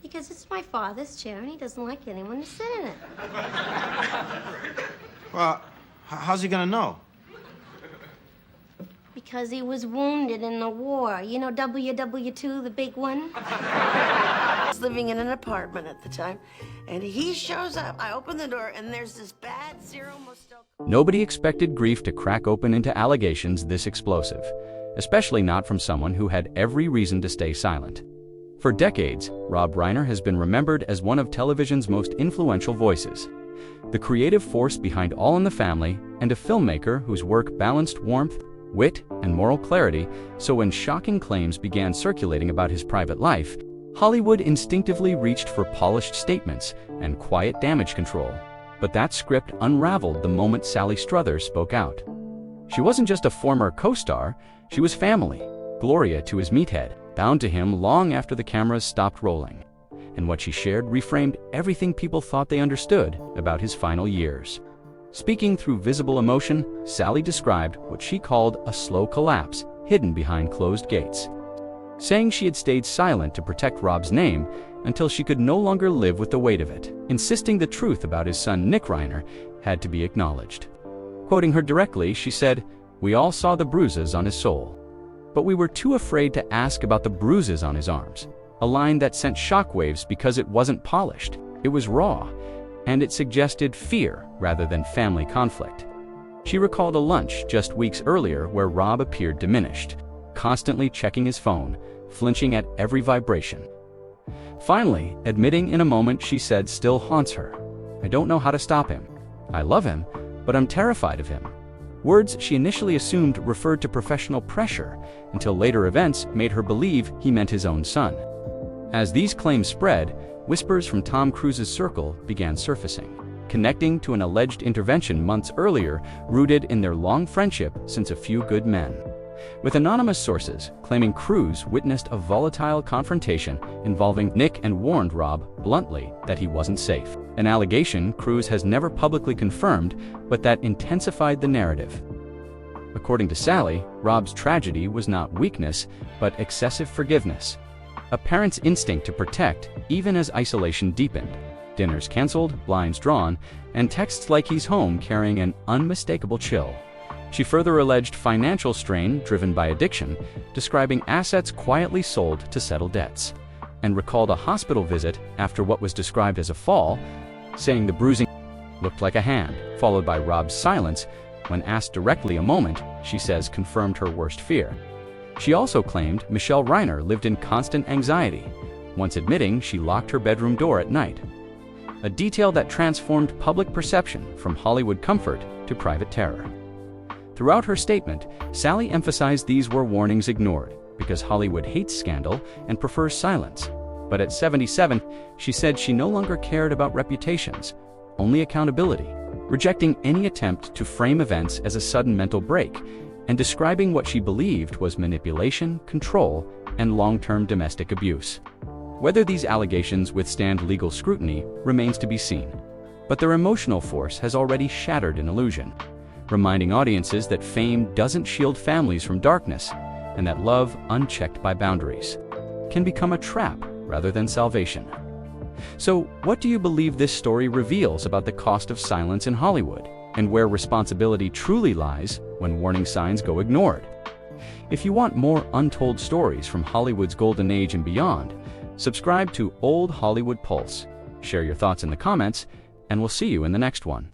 Because it's my father's chair, and he doesn't like anyone to sit in it. Well, how's he gonna know? Because he was wounded in the war. You know WW2, the big one? I was living in an apartment at the time, and he shows up. I open the door, and there's this bad Zero Mostel. Nobody expected grief to crack open into allegations this explosive, especially not from someone who had every reason to stay silent. For decades, Rob Reiner has been remembered as one of television's most influential voices, the creative force behind All in the Family, and a filmmaker whose work balanced warmth, wit, and moral clarity, so when shocking claims began circulating about his private life, Hollywood instinctively reached for polished statements and quiet damage control. But that script unraveled the moment Sally Struthers spoke out. She wasn't just a former co-star, she was family, Gloria to his meathead, bound to him long after the cameras stopped rolling. And what she shared reframed everything people thought they understood about his final years. Speaking through visible emotion, Sally described what she called a slow collapse hidden behind closed gates, saying she had stayed silent to protect Rob's name until she could no longer live with the weight of it, insisting the truth about his son Nick Reiner had to be acknowledged. Quoting her directly, she said, "We all saw the bruises on his soul, but we were too afraid to ask about the bruises on his arms," a line that sent shockwaves because it wasn't polished, it was raw, and it suggested fear rather than family conflict. She recalled a lunch just weeks earlier where Rob appeared diminished, constantly checking his phone, flinching at every vibration. Finally, admitting in a moment she said still haunts her, "I don't know how to stop him. I love him, but I'm terrified of him." Words she initially assumed referred to professional pressure, until later events made her believe he meant his own son. As these claims spread, whispers from Tom Cruise's circle began surfacing, connecting to an alleged intervention months earlier rooted in their long friendship since A Few Good Men, with anonymous sources claiming Cruise witnessed a volatile confrontation involving Nick and warned Rob bluntly that he wasn't safe, an allegation Cruise has never publicly confirmed but that intensified the narrative. According to Sally, Rob's tragedy was not weakness but excessive forgiveness, a parent's instinct to protect even as isolation deepened, dinners canceled, blinds drawn, and texts like he's home carrying an unmistakable chill. She further alleged financial strain driven by addiction, describing assets quietly sold to settle debts, and recalled a hospital visit after what was described as a fall, saying the bruising looked like a hand, followed by Rob's silence when asked directly a moment she says confirmed her worst fear. She also claimed Michelle Reiner lived in constant anxiety, once admitting she locked her bedroom door at night, a detail that transformed public perception from Hollywood comfort to private terror. Throughout her statement, Sally emphasized these were warnings ignored because Hollywood hates scandal and prefers silence. But at 77, she said she no longer cared about reputations, only accountability, rejecting any attempt to frame events as a sudden mental break and describing what she believed was manipulation, control, and long-term domestic abuse. Whether these allegations withstand legal scrutiny remains to be seen, but their emotional force has already shattered an illusion, reminding audiences that fame doesn't shield families from darkness, and that love, unchecked by boundaries, can become a trap rather than salvation. So, what do you believe this story reveals about the cost of silence in Hollywood, and where responsibility truly lies when warning signs go ignored? If you want more untold stories from Hollywood's golden age and beyond, subscribe to Old Hollywood Pulse. Share your thoughts in the comments, and we'll see you in the next one.